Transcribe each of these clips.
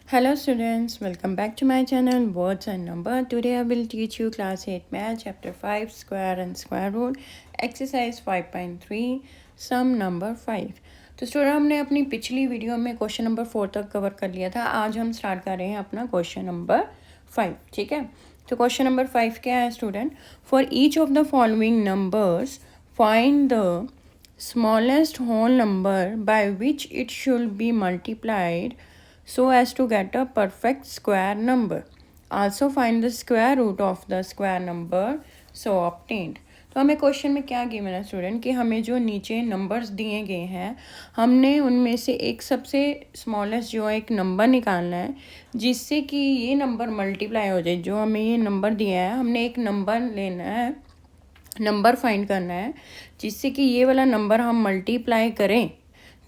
Hello students, welcome back to my channel Words and Number. Today I will teach you class 8 math chapter 5 square and square root exercise 5.3 sum number 5. तो student हमने अपनी पिछली video में question number 4 तक cover कर लिया था. आज हम स्टार्ट कर रहे हैं अपना क्वेश्चन नंबर 5. ठीक है, तो क्वेश्चन नंबर 5 क्या है student? For each of the following numbers find the smallest whole number by which it should be multiplied so as to get a perfect square number. Also find the square root of the square number so obtained. तो हमें question में क्या given है student कि हमें जो नीचे numbers दिए गए हैं हमने उनमें से एक सबसे स्मॉलेस्ट जो एक नंबर निकालना है जिससे कि ये नंबर मल्टीप्लाई हो जाए. जो हमें ये नंबर दिया है हमने एक नंबर लेना है, नंबर फाइंड करना है जिससे कि ये वाला नंबर हम मल्टीप्लाई करें.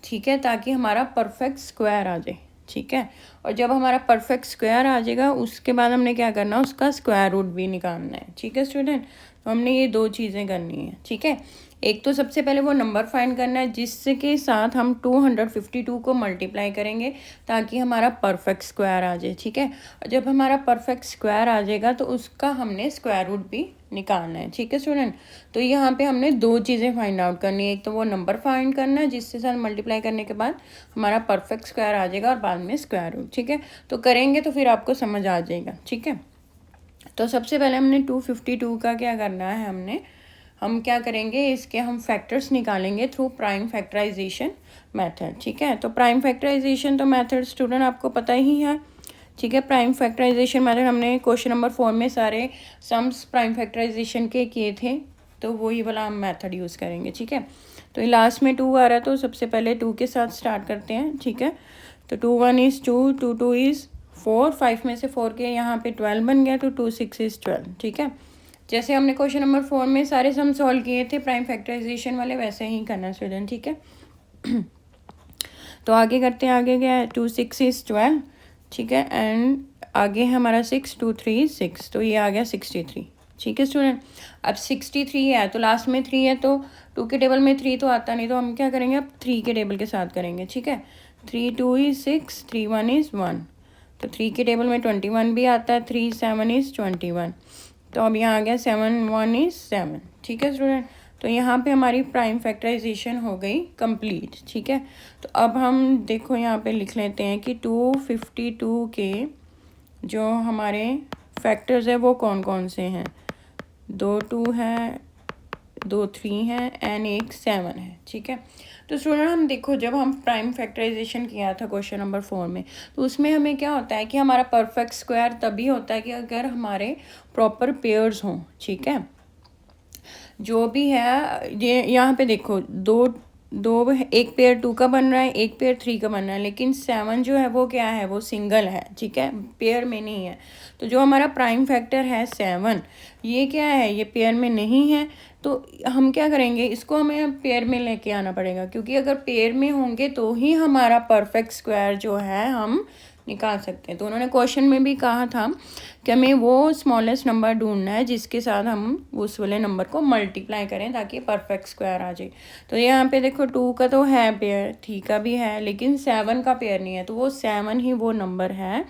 ठीक है, ताकि हमारा परफेक्ट स्क्वायर आ जाए. ठीक है, और जब हमारा परफेक्ट स्क्वायर आ जाएगा उसके बाद हमने क्या करना है, उसका स्क्वायर रूट भी निकालना है. ठीक है स्टूडेंट, तो हमने ये दो चीज़ें करनी है. ठीक है, एक तो सबसे पहले वो नंबर फाइंड करना है जिससे के साथ हम 252 को मल्टीप्लाई करेंगे ताकि हमारा परफेक्ट स्क्वायर आ जाए. ठीक है, और जब हमारा परफेक्ट स्क्वायर आ जाएगा तो उसका हमने स्क्वायर रूट भी निकालना है. ठीक है स्टूडेंट, तो यहाँ पे हमने दो चीज़ें फाइंड आउट करनी है. एक तो वो नंबर फाइंड करना है जिससे साथ मल्टीप्लाई करने के बाद हमारा परफेक्ट स्क्वायर आ जाएगा और बाद में स्क्वायर रूट. ठीक है, तो करेंगे तो फिर आपको समझ आ जाएगा. ठीक है, तो सबसे पहले हमने 252 का क्या करना है, हम क्या करेंगे, इसके हम फैक्टर्स निकालेंगे थ्रू प्राइम फैक्टराइजेशन मेथड. ठीक है, तो प्राइम फैक्टराइजेशन तो मेथड स्टूडेंट आपको पता ही है. ठीक है, प्राइम फैक्टराइजेशन मेथड हमने क्वेश्चन नंबर 4 में सारे सम्स प्राइम फैक्टराइजेशन के किए थे, तो वही वाला हम मेथड यूज़ करेंगे. ठीक है, तो लास्ट में 2 आ रहा है तो सबसे पहले 2 के साथ स्टार्ट करते हैं. ठीक है, तो 2 1 इज़ 2, 2 2 इज़ 4, 5 में से 4 के यहाँ पे 12 बन गया तो 2 6 इज़ 12. ठीक है, जैसे हमने क्वेश्चन नंबर 4 में सारे सम सॉल्व किए थे प्राइम फैक्टराइजेशन वाले, वैसे ही करना स्टूडेंट. ठीक है, तो आगे करते हैं. आगे क्या है, 2 6 इज़ 12. ठीक है, एंड आगे हमारा 6 2 3 6, तो ये आ गया 63. ठीक है स्टूडेंट, अब 63 है तो लास्ट में 3 है तो 2 के टेबल में 3 तो आता नहीं, तो हम क्या करेंगे, अब 3 के टेबल के साथ करेंगे. ठीक है, 3 2 इज़ 6, 3 1 इज़ 1, तो 3 के टेबल में 21 भी आता है, 3 7 इज़ 21, तो अब यहाँ आ गया 7 1 इज़ 7. ठीक है स्टूडेंट, तो यहाँ पे हमारी प्राइम फैक्टराइजेशन हो गई कंप्लीट. ठीक है, तो अब हम देखो यहाँ पे लिख लेते हैं कि 252 के जो हमारे फैक्टर्स है वो कौन कौन से हैं. 2 2 है, 2 3 है एंड एक 7 है. ठीक है, तो स्टूडेंट हम देखो जब हम प्राइम फैक्टराइजेशन किया था क्वेश्चन नंबर 4 में, तो उसमें हमें क्या होता है कि हमारा परफेक्ट स्क्वायर तभी होता है कि अगर हमारे प्रॉपर पेयर्स हों. ठीक है, जो भी है ये यहाँ पे देखो दो एक पेयर 2 का बन रहा है, एक पेयर 3 का बन रहा है, लेकिन 7 जो है वो क्या है, वो सिंगल है. ठीक है, पेयर में नहीं है. तो जो हमारा प्राइम फैक्टर है 7, ये क्या है, ये पेयर में नहीं है. तो हम क्या करेंगे, इसको हमें पेयर में लेके आना पड़ेगा, क्योंकि अगर पेयर में होंगे तो ही हमारा परफेक्ट स्क्वायर जो है हम निकाल सकते हैं. तो उन्होंने क्वेश्चन में भी कहा था कि हमें वो स्मॉलेस्ट नंबर ढूंढना है जिसके साथ हम उस वाले नंबर को मल्टीप्लाई करें ताकि परफेक्ट स्क्वायर आ जाए. तो यहाँ पे देखो 2 का तो है पेयर, 3 का भी है, लेकिन 7 का पेयर नहीं है. तो वो 7 ही वो नंबर है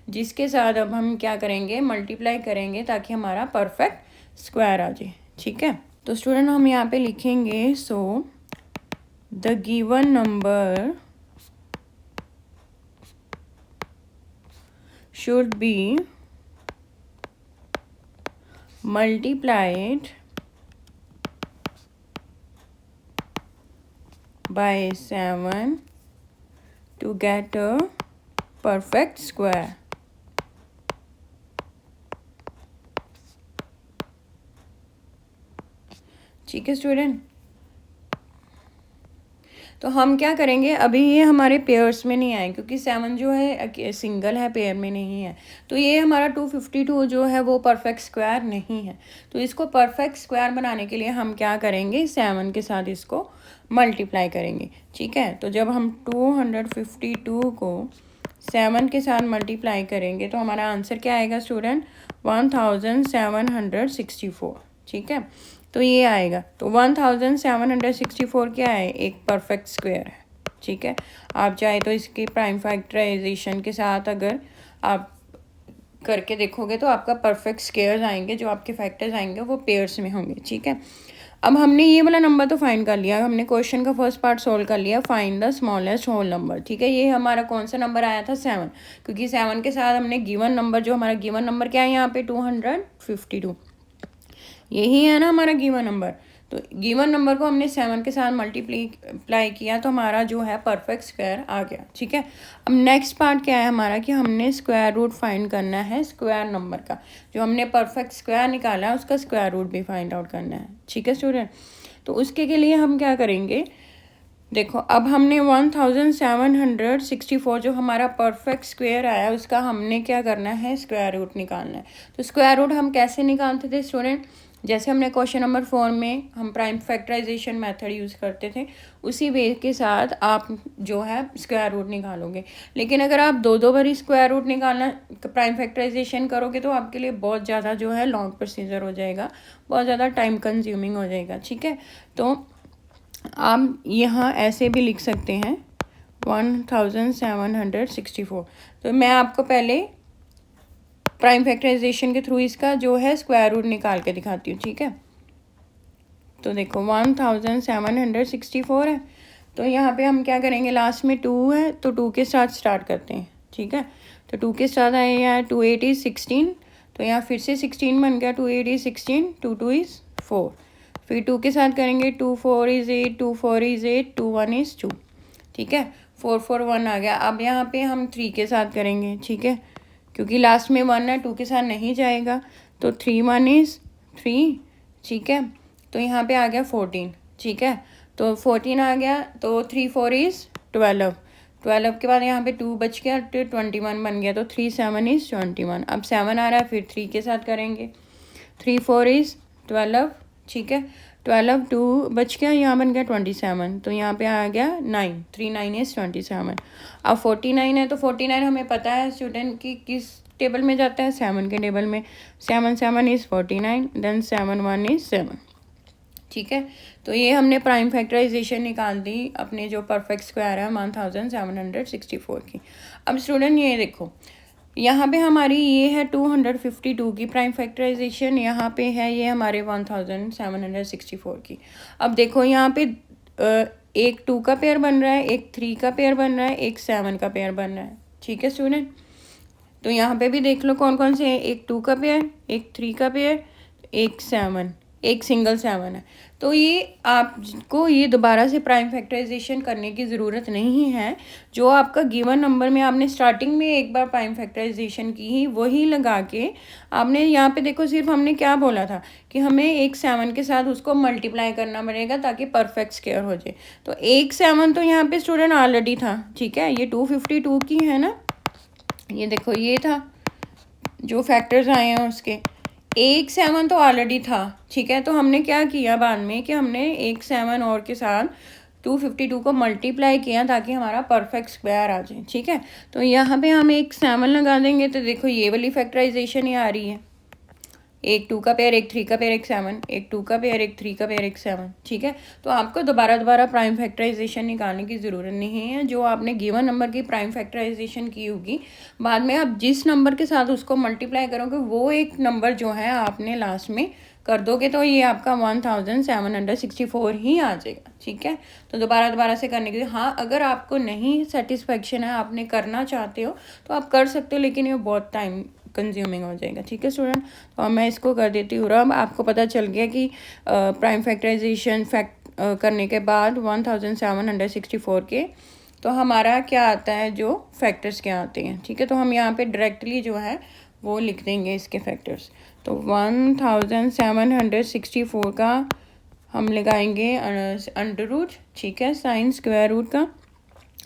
जिसके साथ अब हम क्या करेंगे, मल्टीप्लाई करेंगे ताकि हमारा परफेक्ट स्क्वायर आ जाए. ठीक है, तो स्टूडेंट हम यहाँ पे लिखेंगे so the given number should be multiplied by 7 to get a perfect square. ठीक है स्टूडेंट, तो हम क्या करेंगे, अभी ये हमारे पेयर्स में नहीं आए क्योंकि 7 जो है सिंगल है, पेयर में नहीं है. तो ये हमारा 252 जो है वो परफेक्ट स्क्वायर नहीं है. तो इसको परफेक्ट स्क्वायर बनाने के लिए हम क्या करेंगे, 7 के साथ इसको मल्टीप्लाई करेंगे. ठीक है, तो जब हम 252 को 7 के साथ मल्टीप्लाई करेंगे तो हमारा आंसर क्या आएगा स्टूडेंट, 1764. ठीक है, तो ये आएगा. तो 1764 क्या है, एक परफेक्ट स्क्वायर है. ठीक है। आप चाहे तो इसकी प्राइम फैक्टराइजेशन के साथ अगर आप करके देखोगे तो आपका परफेक्ट स्क्वायर्स आएंगे, जो आपके फैक्टर्स आएंगे वो पेयर्स में होंगे, ठीक है। अब हमने ये वाला नंबर तो फाइंड कर लिया, हमने क्वेश्चन का फर्स्ट पार्ट सोल्व कर लिया, find the smallest whole number, ठीक है। ये हमारा कौन सा नंबर आया था, 7, क्योंकि 7 के साथ हमने गिवन नंबर, जो हमारा गिवन नंबर क्या है यहाँ पे 252, यही है ना हमारा गिवन नंबर। तो गिवन नंबर को हमने 7 के साथ मल्टीप्लाई किया तो हमारा जो है परफेक्ट स्क्वायर आ गया, ठीक है। अब नेक्स्ट पार्ट क्या है हमारा कि हमने स्क्वायर रूट फाइंड करना है स्क्वायर नंबर का, जो हमने परफेक्ट स्क्वायर निकाला है उसका स्क्वायर रूट भी फाइंड आउट करना है, ठीक है स्टूडेंट। तो उसके के लिए हम क्या करेंगे, देखो अब हमने 1764 जो हमारा परफेक्ट स्क्वायर आया उसका हमने क्या करना है, स्क्वायर रूट निकालना है। तो स्क्वायर रूट हम कैसे निकालते थे स्टूडेंट, जैसे हमने क्वेश्चन नंबर 4 में हम प्राइम फैक्टराइजेशन मेथड यूज़ करते थे, उसी वे के साथ आप जो है स्क्वायर रूट निकालोगे। लेकिन अगर आप दो बारी स्क्वायर रूट निकालना प्राइम फैक्टराइजेशन करोगे तो आपके लिए बहुत ज़्यादा जो है लॉन्ग प्रोसीजर हो जाएगा, बहुत ज़्यादा टाइम कंज्यूमिंग हो जाएगा, ठीक है। तो आप यहाँ ऐसे भी लिख सकते हैं 1764। तो मैं आपको पहले प्राइम फैक्टराइजेशन के थ्रू इसका जो है स्क्वायर रूट निकाल के दिखाती हूँ, ठीक है। तो देखो 1764 है, तो यहाँ पे हम क्या करेंगे, लास्ट में 2 है तो 2 के साथ स्टार्ट करते हैं, ठीक है। तो 2 के साथ आए यहाँ 2 8 is 16, तो यहाँ फिर से 16 बन गया, 2 8 is 16, 2 2 is 4, फिर 2 के साथ करेंगे 2 4 is 8, 2 4 is 8, 2 1 is 2, ठीक है। 4 4 1 आ गया। अब यहाँ पे हम 3 के साथ करेंगे, ठीक है, क्योंकि लास्ट में 1 है, 2 के साथ नहीं जाएगा, तो 3 1 is 3, ठीक है। तो यहाँ पे आ गया 14, ठीक है। तो 14 आ गया, तो 3 4 is 12, 12 के बाद यहाँ पे 2 बच गया, तो 21 बन गया, तो 3 7 is 21। अब 7 आ रहा है, फिर 3 के साथ करेंगे, 3 4 is 12, ठीक है। 12 2 बच गया, यहाँ बन गया 27, तो यहाँ पे आ गया 9, 3 9 is 27। अब 49 है, तो 49 हमें पता है स्टूडेंट की किस टेबल में जाता है, 7 के टेबल में, 7 7 is 49, देन 7 1 is 7, ठीक है। तो ये हमने प्राइम फैक्टराइजेशन निकाल दी अपने जो परफेक्ट स्क्वायर है 1764 की। अब स्टूडेंट ये देखो, यहाँ पे हमारी ये है 252 की प्राइम फैक्टराइजेशन, यहाँ पे है ये हमारे 1764 की। अब देखो यहाँ पे एक 2 का पेयर बन रहा है, एक 3 का पेयर बन रहा है, एक 7 का पेयर बन रहा है, ठीक है स्टूडेंट। तो यहाँ पे भी देख लो कौन कौन से हैं, एक 2 का पेयर, एक 3 का पेयर, एक 7, एक सिंगल 7 है। तो ये आपको ये दोबारा से प्राइम फैक्टराइजेशन करने की ज़रूरत नहीं है, जो आपका गिवन नंबर में आपने स्टार्टिंग में एक बार प्राइम फैक्टराइजेशन की ही वही लगा के आपने यहाँ पे देखो, सिर्फ हमने क्या बोला था कि हमें एक 7 के साथ उसको मल्टीप्लाई करना पड़ेगा ताकि परफेक्ट स्क्वायर हो जाए। तो एक 7 तो यहाँ पे स्टूडेंट ऑलरेडी था, ठीक है, ये 252 की है ना, ये देखो ये था जो फैक्टर्स आए हैं उसके, एक 7 तो ऑलरेडी था, ठीक है। तो हमने क्या किया बाद में कि हमने एक 7 और के साथ 252 को मल्टीप्लाई किया ताकि हमारा परफेक्ट स्क्वायर आ जाए, ठीक है। तो यहाँ पे हम एक 7 लगा देंगे, तो देखो ये वाली फैक्टराइजेशन ही आ रही है, एक 2 का पेयर, एक 3 का पेयर, एक 7, एक 2 का पेयर, एक 3 का पेयर, एक 7, ठीक है। तो आपको दोबारा प्राइम फैक्टराइजेशन निकालने की ज़रूरत नहीं है, जो आपने गिवन नंबर की प्राइम फैक्टराइजेशन की होगी बाद में आप जिस नंबर के साथ उसको मल्टीप्लाई करोगे वो एक नंबर जो है आपने लास्ट में कर दोगे, तो ये आपका 1764 ही आ जाएगा, ठीक है। तो दोबारा से करने के लिए, हाँ अगर आपको नहीं सेटिस्फेक्शन है, आपने करना चाहते हो तो आप कर सकते हो, लेकिन ये बहुत टाइम कंज्यूमिंग हो जाएगा, ठीक है स्टूडेंट। तो मैं इसको कर देती हूँ। अब आपको पता चल गया कि प्राइम फैक्टराइजेशन करने के बाद 1764 के तो हमारा क्या आता है, जो फैक्टर्स क्या आते हैं, ठीक है। तो हम यहाँ पे डायरेक्टली जो है वो लिख देंगे इसके फैक्टर्स। तो 1764 का हम लगाएंगे अंडर रूट, ठीक है, साइन स्क्वायर रूट का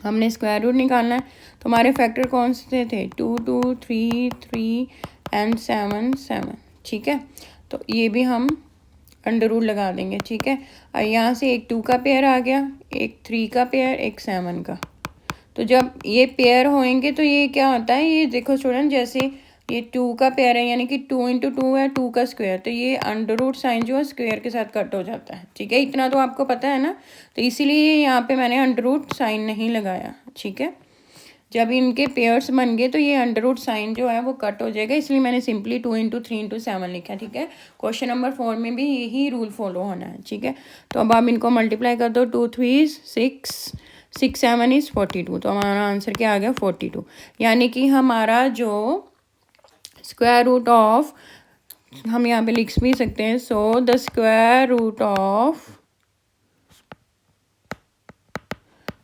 हमने स्क्वायर रूट निकालना है। तो हमारे फैक्टर कौन से थे, 2 2 3 3 एंड 7 7, ठीक है। तो ये भी हम अंडर रूट लगा देंगे, ठीक है। और यहाँ से एक 2 का पेयर आ गया, एक 3 का पेयर, एक 7 का। तो जब ये पेयर होएंगे तो ये क्या होता है, ये देखो स्टूडेंट, जैसे ये 2 का पेयर है, यानी कि 2 इंटू 2 है 2 का स्क्वायर, तो ये अंडर रूट साइन जो है स्क्वायर के साथ कट हो जाता है। ठीक है, इतना तो आपको पता है ना, तो इसीलिए यहाँ पे मैंने अंडर रूट साइन नहीं लगाया। ठीक है, जब इनके पेयर्स बन गए तो ये अंडर रूट साइन जो है वो कट हो जाएगा, इसलिए मैंने सिंपली 2 इंटू 3 इंटू 7 लिखा। ठीक है, क्वेश्चन नंबर 4 में भी यही रूल फॉलो होना है। ठीक है, तो अब आप इनको मल्टीप्लाई कर दो, 2 3 6 6 7 इज़ 42, तो हमारा आंसर क्या आ गया 42, यानी कि हमारा जो स्क्वायर रूट ऑफ, हम यहाँ पे लिख भी सकते हैं, so the square root of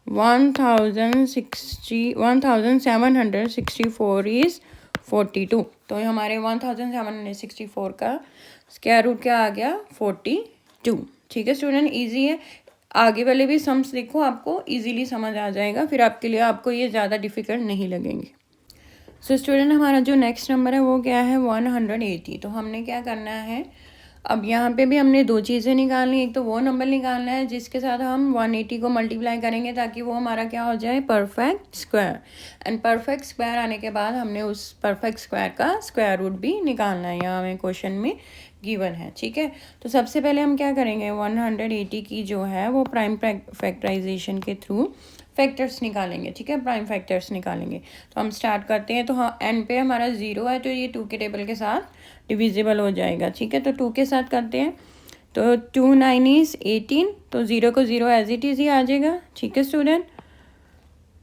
1764 is 42, तो हमारे 1764 का स्क्वायर रूट क्या आ गया 42। ठीक है स्टूडेंट, इजी है, आगे वाले भी सम्स देखो आपको इजीली समझ आ जाएगा, फिर आपके लिए आपको ये ज़्यादा डिफिकल्ट नहीं लगेंगे। सो स्टूडेंट, हमारा जो नेक्स्ट नंबर है वो क्या है 180। तो हमने क्या करना है, अब यहाँ पे भी हमने दो चीज़ें निकालनी, एक तो वो नंबर निकालना है जिसके साथ हम 180 को मल्टीप्लाई करेंगे ताकि वो हमारा क्या हो जाए perfect square, and perfect square आने के बाद हमने उस परफेक्ट स्क्वायर का स्क्वायर रूट भी निकालना है, यहाँ हमें क्वेश्चन में गिवन है। ठीक है, तो सबसे पहले हम क्या करेंगे 180 की जो है वो प्राइम फैक्टराइजेशन के थ्रू फैक्टर्स निकालेंगे। ठीक है, प्राइम फैक्टर्स निकालेंगे, तो हम स्टार्ट करते हैं। तो हाँ, एंड पे हमारा 0 है तो ये 2 के टेबल के साथ डिविजिबल हो जाएगा। ठीक है, तो 2 के साथ करते हैं, तो 2 9 इज़ 18, तो 0 को 0 एज इट इज़ ही आ जाएगा। ठीक है स्टूडेंट,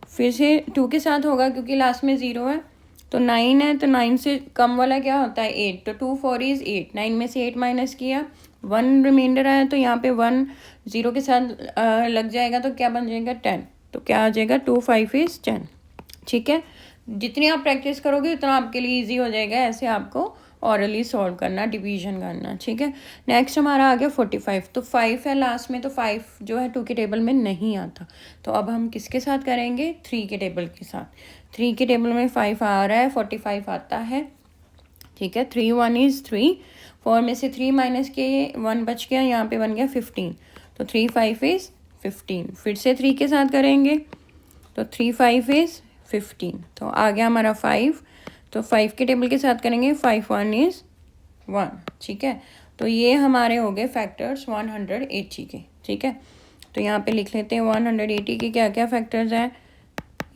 फिर से 2 के साथ होगा क्योंकि लास्ट में 0 है, तो 9 है, तो 9 से कम वाला क्या होता है 8, तो 2 4 इज़ 8, 9 में से 8 माइनस किया, 1 रिमाइंडर आया, तो यहाँ पे 1 0 के साथ लग जाएगा, तो क्या बन जाएगा 10, तो क्या आ जाएगा 2 5 इज़ 10। ठीक है, जितनी आप प्रैक्टिस करोगे उतना आपके लिए ईजी हो जाएगा ऐसे आपको ऑरली सॉल्व करना, डिवीजन करना। ठीक है, नेक्स्ट हमारा आ गया 45, तो 5 है लास्ट में, तो 5 जो है 2 के टेबल में नहीं आता, तो अब हम किसके साथ करेंगे 3 के टेबल के साथ। 3 के टेबल में 5 आ रहा है, 45 आता है। ठीक है, 3 1 इज़ 3, 4 में से 3 माइनस किए 1 बच गया, यहाँ पे बन गया 15, तो 3 5 इज़ 15, फिर से 3 के साथ करेंगे, तो 3 5 इज़ 15, तो आ गया हमारा 5, तो 5 के टेबल के साथ करेंगे 5 1 इज़ 1। ठीक है, तो ये हमारे हो गए फैक्टर्स 180 के। ठीक है, तो यहाँ पे लिख लेते हैं 180 के क्या क्या फैक्टर्स हैं,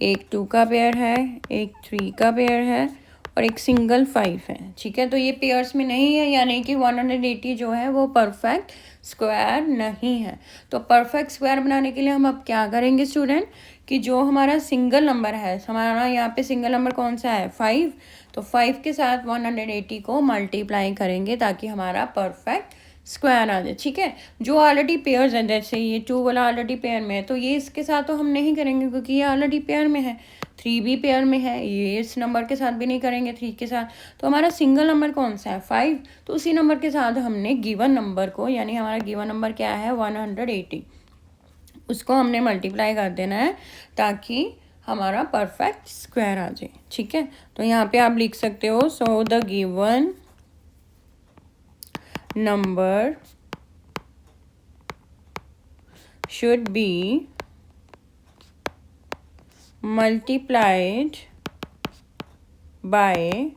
एक 2 का पेयर है, एक 3 का पेयर है, और एक सिंगल 5 है। ठीक है, तो ये पेयर्स में नहीं है, यानी कि 180 जो है वो परफेक्ट स्क्वायर नहीं है। तो परफेक्ट स्क्वायर बनाने के लिए हम अब क्या करेंगे स्टूडेंट, कि जो हमारा सिंगल नंबर है, हमारा यहाँ पे सिंगल नंबर कौन सा है 5, तो 5 के साथ 180 को मल्टीप्लाई करेंगे ताकि हमारा परफेक्ट स्क्वायर आ जाए। ठीक है, जो ऑलरेडी पेयर्स हैं, जैसे ये 2 वाला ऑलरेडी पेयर में है, तो ये इसके साथ तो हम नहीं करेंगे क्योंकि ये ऑलरेडी पेयर में है। 3 भी पेयर में है, ये इस नंबर के साथ भी नहीं करेंगे 3 के साथ, तो हमारा सिंगल नंबर कौन सा है 5, तो उसी नंबर के साथ हमने गिवन नंबर को, यानी हमारा गिवन नंबर क्या है 180, उसको हमने मल्टीप्लाई कर देना है ताकि हमारा परफेक्ट स्क्वायर आ जाए। ठीक है, तो यहाँ पे आप लिख सकते हो, so the given number should be multiplied by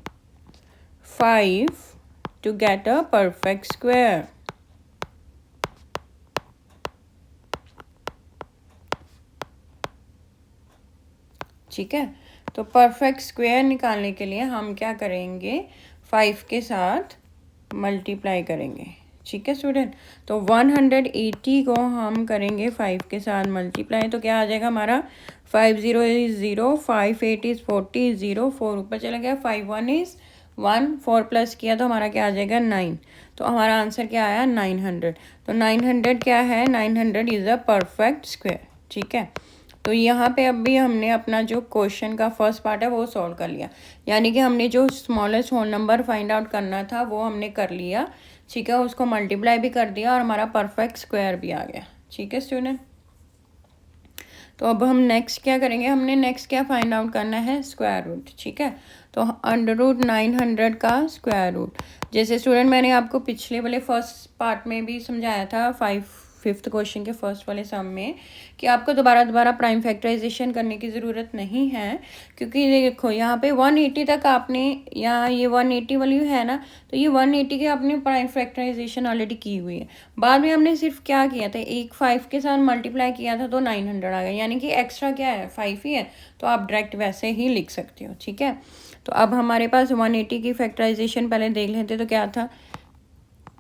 5 to get a perfect square. ठीक है, तो परफेक्ट स्क्वायर निकालने के लिए हम क्या करेंगे 5 के साथ मल्टीप्लाई करेंगे। ठीक है स्टूडेंट, तो 180 को हम करेंगे 5 के साथ मल्टीप्लाई, तो क्या आ जाएगा हमारा 5 0 इज़ 0, 5 8 इज़ 40 0, 4 ऊपर चला गया, 5 1 इज़ 1, 4 प्लस किया तो हमारा क्या आ जाएगा 9, तो हमारा आंसर क्या आया 900। तो 900 क्या है 900 इज़ अ परफेक्ट स्क्वायर। ठीक है, तो यहाँ पे अभी हमने अपना जो क्वेश्चन का फर्स्ट पार्ट है वो सॉल्व कर लिया, यानी कि हमने जो smallest whole number find out करना था वो हमने कर लिया। ठीक है, उसको मल्टीप्लाई भी कर दिया और हमारा परफेक्ट स्क्वायर भी आ गया। ठीक है स्टूडेंट, तो अब हम नेक्स्ट क्या करेंगे, हमने नेक्स्ट क्या फाइंड आउट करना है स्क्वायर रूट। ठीक है, तो अंडर रूट 900 का स्क्वायर रूट, जैसे स्टूडेंट मैंने आपको पिछले वाले फर्स्ट पार्ट में भी समझाया था 5 फिफ्थ क्वेश्चन के फर्स्ट वाले सम में कि आपको दोबारा प्राइम फैक्टराइजेशन करने की ज़रूरत नहीं है, क्योंकि देखो यहाँ पे 180 तक आपने, यहाँ ये 180 वाली है ना, तो ये 180 के आपने प्राइम फैक्टराइजेशन ऑलरेडी की हुई है। बाद में हमने सिर्फ क्या किया था, एक 5 के साथ मल्टीप्लाई किया था तो 900 आ गया, यानी कि एक्स्ट्रा क्या है 5 ही है, तो आप डायरेक्ट वैसे ही लिख सकते हो। ठीक है, तो अब हमारे पास 180 की फैक्टराइजेशन पहले देख लेते, तो क्या था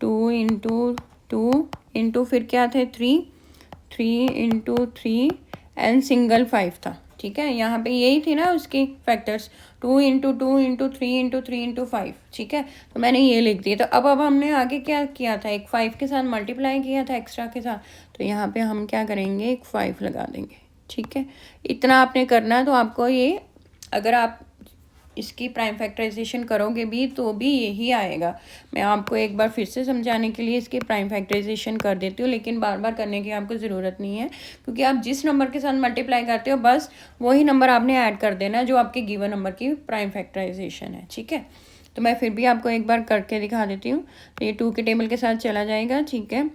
2 इंटू 2 इंटू फिर क्या थे 3 इंटू 3 एंड सिंगल 5 था। ठीक है, यहाँ पे यही थी ना उसकी factors, 2 into 2 into 3 into 3 into 5। ठीक है, तो मैंने ये लिख दिया। तो अब हमने आगे क्या किया था, एक 5 के साथ मल्टीप्लाई किया था एक्स्ट्रा के साथ, तो यहाँ पे हम क्या करेंगे, एक 5 लगा देंगे। ठीक है, इतना आपने करना है। तो आपको ये, अगर आप इसकी प्राइम फैक्टराइजेशन करोगे भी तो भी यही आएगा। मैं आपको एक बार फिर से समझाने के लिए इसकी प्राइम फैक्टराइजेशन कर देती हूँ, लेकिन बार बार करने की आपको ज़रूरत नहीं है, क्योंकि आप जिस नंबर के साथ मल्टीप्लाई करते हो बस वही नंबर आपने ऐड कर देना है जो आपके गिवन नंबर की प्राइम फैक्टराइजेशन है। ठीक है, तो मैं फिर भी आपको एक बार करके दिखा देती हूँ। तो ये 2 के टेबल के साथ चला जाएगा। ठीक है,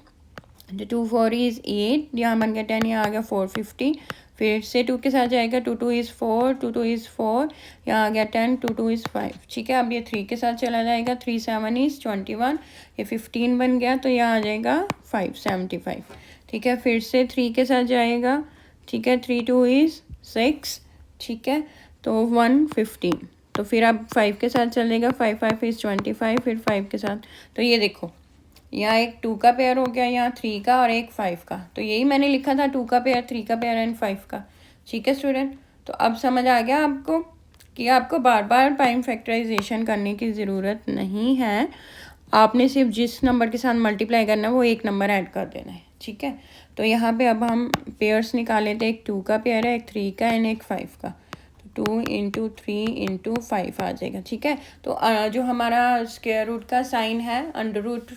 तो 2 4 इज़ 8, यहाँ बन गया 10, यहाँ आ गया 450। फिर से 2 के साथ जाएगा, 2 2 इज़ 4, 2 2 इज़ 4, यहाँ आ गया 10, 2 2 इज़ 5। ठीक है, अब ये 3 के साथ चला जाएगा, 3 7 इज़ 21, ये 15 बन गया, तो यहाँ आ जाएगा 575। ठीक है, फिर से 3 के साथ जाएगा। ठीक है, 3 2 इज़ 6। ठीक है, तो 115। तो फिर अब 5 के साथ चलेगा, 5 5 इज़ 25, फिर 5 के साथ। तो ये देखो, यहाँ एक 2 का पेयर हो गया, यहाँ 3 का और एक 5 का, तो यही मैंने लिखा था 2 का पेयर, 3 का पेयर एंड 5 का। ठीक है स्टूडेंट, तो अब समझ आ गया आपको कि आपको बार बार प्राइम फैक्टराइजेशन करने की ज़रूरत नहीं है। आपने सिर्फ जिस नंबर के साथ मल्टीप्लाई करना है वो एक नंबर ऐड कर देना है। ठीक है, तो यहाँ पे अब हम पेयर्स निकाले थे, एक 2 का पेयर है, एक 3 का एंड एक 5 का। 2 इंटू 3 इंटू 5 आ जाएगा। ठीक है, तो जो हमारा स्क्वायर रूट का साइन है, अंडर रूट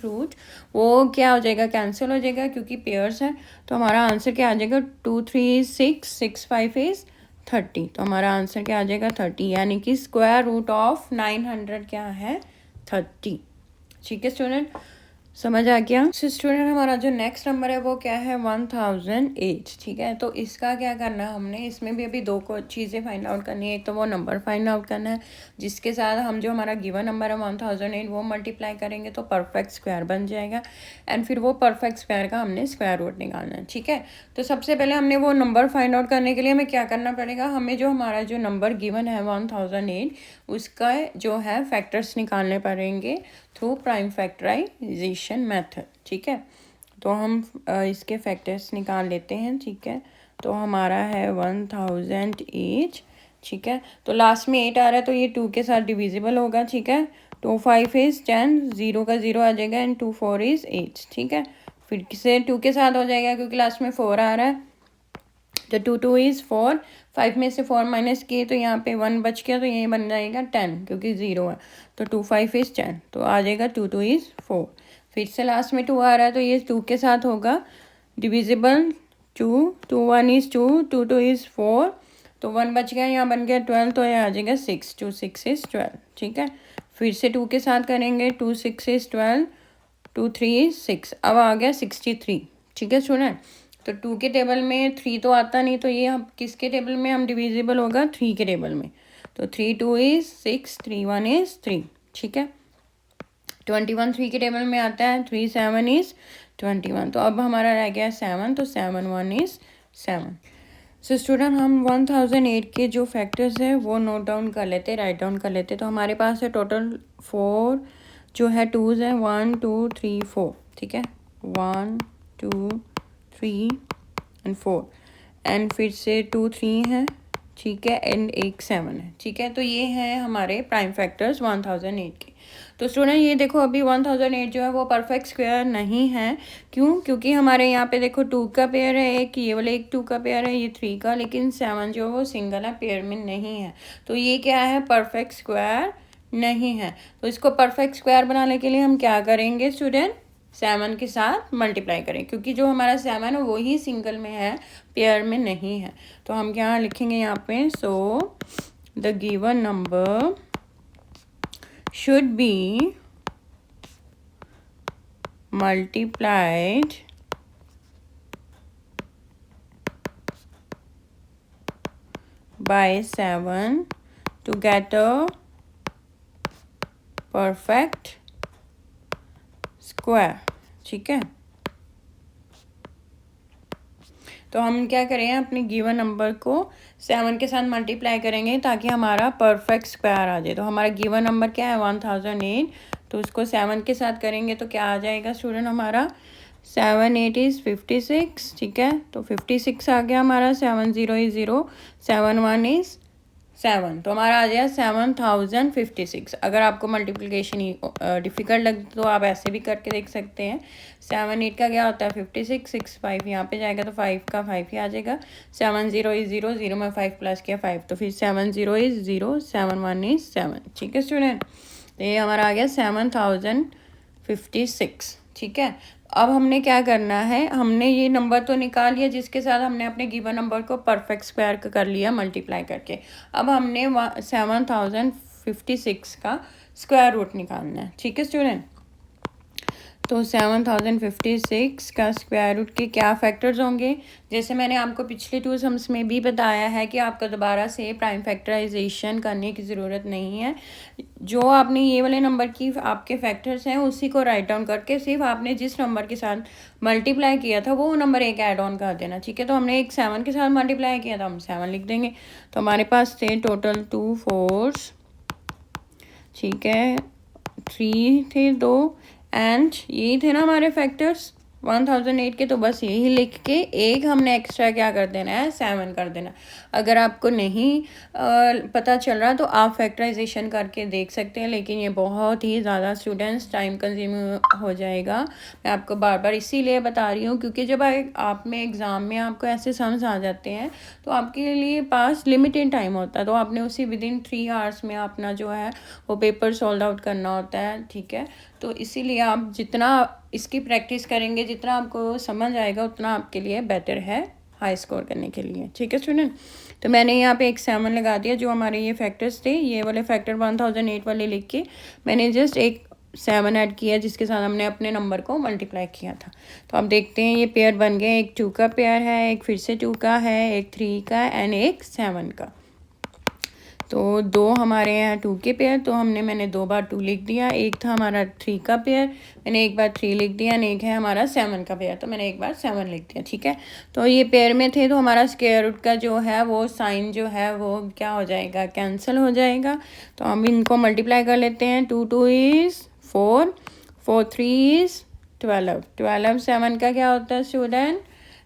वो क्या हो जाएगा, कैंसिल हो जाएगा, क्योंकि पेयर्स है। तो हमारा आंसर क्या आ जाएगा, 2 3 इज 6, 6 5 इज 30। तो हमारा आंसर क्या आ जाएगा 30, यानी कि स्क्वायर रूट ऑफ 900 क्या है 30। ठीक है स्टूडेंट, समझ आ गया। स्टूडेंट, हमारा जो नेक्स्ट नंबर है वो क्या है 1008। ठीक है, तो इसका क्या करना है हमने, इसमें भी अभी दो को चीज़ें फाइंड आउट करनी है। एक तो वो नंबर फाइंड आउट करना है जिसके साथ हम जो हमारा गिवन नंबर है 1008 वो मल्टीप्लाई करेंगे तो परफेक्ट स्क्वायर बन जाएगा, एंड फिर वो परफेक्ट स्क्वायर का हमने स्क्वायर रूट निकालना है। ठीक है, तो सबसे पहले हमने वो नंबर फाइंड आउट करने के लिए हमें क्या करना पड़ेगा, हमें जो हमारा जो नंबर गिवन है 1008 उसका जो है फैक्टर्स निकालने पड़ेंगे थ्रू प्राइम फैक्टराइजेशन मेथड। ठीक है, तो हम इसके फैक्टर्स निकाल लेते हैं। ठीक है, तो हमारा है 1008। ठीक है, तो लास्ट में 8 आ रहा है तो ये 2 के साथ डिविजिबल होगा। ठीक है, 2 5 इज़ 10, 0 का 0 आ जाएगा, एंड 2 4 इज़ 8। ठीक है, फिर से 2 के साथ हो जाएगा क्योंकि लास्ट में 4 आ रहा है, तो 2 2 इज़ 4, 5 में से 4 माइनस किए तो यहाँ पे 1 बच गया, तो ये बन जाएगा 10 क्योंकि 0 है, तो 2 5 इज़ 10, तो आ जाएगा 2 2 इज़ 4। फिर से लास्ट में 2 आ रहा है तो ये 2 के साथ होगा डिविजिबल, 2 2 1 इज़ 2, 2 2 इज़ 4, तो 1 बच गया, यहाँ बन गया 12, तो ये आ जाएगा 6, 2 6 इज़ 12। ठीक है, फिर से 2 के साथ करेंगे, 2 6 इज़ 12, 2 3 इज़ 6, अब आ गया 63। ठीक है स्टूडेंट, तो 2 के टेबल में 3 तो आता नहीं, तो ये हम किसके टेबल में हम डिविजिबल होगा 3 के टेबल में, तो 3 2 इज़ 6, 3 1 इज़ 3। ठीक है, 21 3 के टेबल में आता है, 3 7 इज़ 21, तो अब हमारा रह गया 7, तो 7 1 इज़ 7। सो स्टूडेंट, हम 1008 के जो फैक्टर्स है वो नोट डाउन कर लेते, राइट डाउन कर लेते। तो हमारे पास है टोटल 4 जो है 2s हैं, 1 2 3 4। ठीक है, 1 2 3 एंड 4, एंड फिर से 2 3 है। ठीक है, एंड एक 7 है। ठीक है, तो ये हैं हमारे प्राइम फैक्टर्स 1008 के। तो स्टूडेंट ये देखो, अभी 1008 जो है वो परफेक्ट स्क्वायर नहीं है। क्यों? क्योंकि हमारे यहाँ पे देखो 2 का पेयर है, एक ये वाला एक 2 का पेयर है, ये 3 का, लेकिन 7 जो है वो सिंगल है, पेयर में नहीं है, तो ये क्या है परफेक्ट स्क्वायर नहीं है। तो इसको परफेक्ट स्क्वायर बनाने के लिए हम क्या करेंगे स्टूडेंट, 7 के साथ मल्टीप्लाई करें, क्योंकि जो हमारा 7 है वो ही सिंगल में है, पेयर में नहीं है। तो हम क्या लिखेंगे यहाँ पे, so the given number should be multiplied by 7 to get a perfect square। ठीक है, तो हम क्या करें, अपने गिवन नंबर को 7 के साथ मल्टीप्लाई करेंगे ताकि हमारा परफेक्ट स्क्वायर आ जाए। तो हमारा गिवन नंबर क्या है 1008, तो उसको 7 के साथ करेंगे तो क्या आ जाएगा स्टूडेंट हमारा 7 8 इज़ 56। ठीक है, तो 56 आ गया हमारा, 7 0 इज़ 0, 7 1 इज़ 7, तो हमारा आ जाएगा 7056। अगर आपको मल्टीप्लिकेशन डिफ़िकल्ट लगे तो आप ऐसे भी करके देख सकते हैं। 7 8 का क्या होता है 56, 6 5 यहाँ पे जाएगा तो 5 का 5 ही आ जाएगा। 7 0 इज़ 0, 0 में 5 प्लस किया 5, तो फिर 7 0 इज़ 0, 7 1 इज़ 7। ठीक है स्टूडेंट, तो ये हमारा आ गया 7056। ठीक है, अब हमने क्या करना है, हमने ये नंबर तो निकाल लिया जिसके साथ हमने अपने गिवन नंबर को परफेक्ट स्क्वायर कर लिया मल्टीप्लाई करके। अब हमने 7056 का स्क्वायर रूट निकालना है। ठीक है स्टूडेंट, तो 7056 का स्क्वायर रूट के क्या फैक्टर्स होंगे, जैसे मैंने आपको पिछले 2 सम्स में भी बताया है कि आपको दोबारा से प्राइम फैक्टराइजेशन करने की ज़रूरत नहीं है। जो आपने ये वाले नंबर की आपके फैक्टर्स हैं उसी को राइट डाउन करके सिर्फ आपने जिस नंबर के साथ मल्टीप्लाई किया था वो नंबर एक ऐड ऑन कर देना। ठीक है, तो हमने एक 7 के साथ मल्टीप्लाई किया था, हम 7 लिख देंगे। तो हमारे पास थे टोटल 2 4, ठीक है, 3 थे 2, एंड यही थे ना हमारे फैक्टर्स 1008 के, तो बस यही लिख के एक हमने एक्स्ट्रा क्या कर देना है 7 कर देना। अगर आपको नहीं पता चल रहा तो आप फैक्टराइजेशन करके देख सकते हैं, लेकिन ये बहुत ही ज़्यादा स्टूडेंट्स टाइम कंज्यूमिंग हो जाएगा। मैं आपको बार बार इसीलिए बता रही हूँ क्योंकि जब आप में एग्ज़ाम में आपको ऐसे सम्स आ जाते हैं तो आपके लिए पास लिमिटेड टाइम होता है, तो आपने उसी विदिन 3 आवर्स में अपना जो है वो पेपर सॉल्व आउट करना होता है। ठीक है, तो इसीलिए आप जितना इसकी प्रैक्टिस करेंगे, जितना आपको समझ आएगा उतना आपके लिए बेटर है हाई स्कोर करने के लिए। ठीक है स्टूडेंट, तो मैंने यहाँ पे एक 7 लगा दिया, जो हमारे ये फैक्टर्स थे, ये वाले फैक्टर 1008 वाले लिख के मैंने जस्ट एक 7 ऐड किया जिसके साथ हमने अपने नंबर को मल्टीप्लाई किया था। तो आप देखते हैं ये पेयर बन गए, एक 2 का पेयर है, एक फिर से 2 का है, एक 3 का एंड एक 7 का। तो 2 हमारे यहाँ 2 के पेयर, तो मैंने 2 बार 2 लिख दिया। एक था हमारा 3 का पेयर, मैंने एक बार 3 लिख दिया, एक है हमारा 7 का पेयर, तो मैंने एक बार 7 लिख दिया। ठीक है, तो ये पेयर में थे तो हमारा स्क्वायर रूट का जो है वो साइन जो है वो क्या हो जाएगा, कैंसिल हो जाएगा। तो हम इनको मल्टीप्लाई कर लेते हैं। 2 2 इज़ 4, 4 3 इज़ 12, 12 7 का क्या होता है स्टूडेंट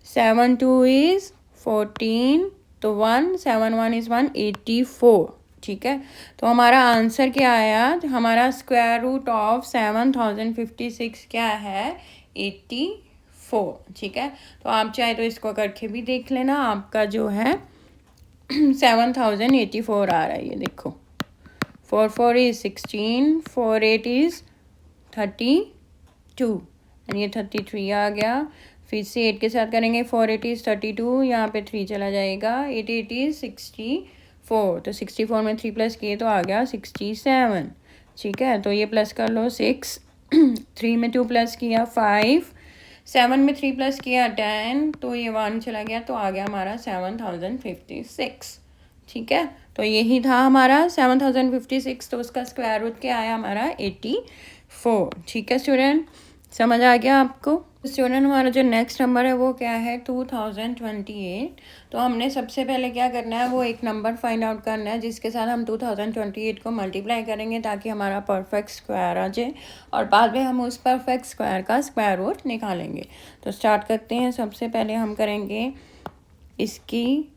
7 2 इज़ 14, तो 1 7 1 इज़ 1 84। ठीक है, तो हमारा आंसर क्या आया, हमारा स्क्वायर रूट ऑफ 7056 क्या है 84। ठीक है, तो आप चाहे तो इसको करके भी देख लेना, आपका जो है 7084 आ रहा है। ये देखो 4 4 इज़ 16, 4 8 इज़ 32 एंड ये 33 आ गया। फिर से 8 के साथ करेंगे, 4 8 इज़ 32, यहाँ पे 3 चला जाएगा, 8 8 इज़ 64, तो 64 में 3 प्लस किए तो आ गया 67। ठीक है, तो ये प्लस कर लो 6, 3 में 2 प्लस किया 5, 7 में 3 प्लस किया 10, तो ये 1 चला गया, तो आ गया हमारा 7056। ठीक है, तो यही था हमारा 7056, तो उसका स्क्वायर रूट क्या आया हमारा 84। ठीक है स्टूडेंट, समझ आ गया आपको। स्टूडेंट हमारा जो नेक्स्ट नंबर है वो क्या है 2028। तो हमने सबसे पहले क्या करना है, वो एक नंबर फाइंड आउट करना है जिसके साथ हम 2028 को मल्टीप्लाई करेंगे ताकि हमारा परफेक्ट स्क्वायर आ जाए, और बाद में हम उस परफेक्ट स्क्वायर का स्क्वायर रूट निकालेंगे। तो स्टार्ट करते हैं। सबसे पहले हम करेंगे इसकी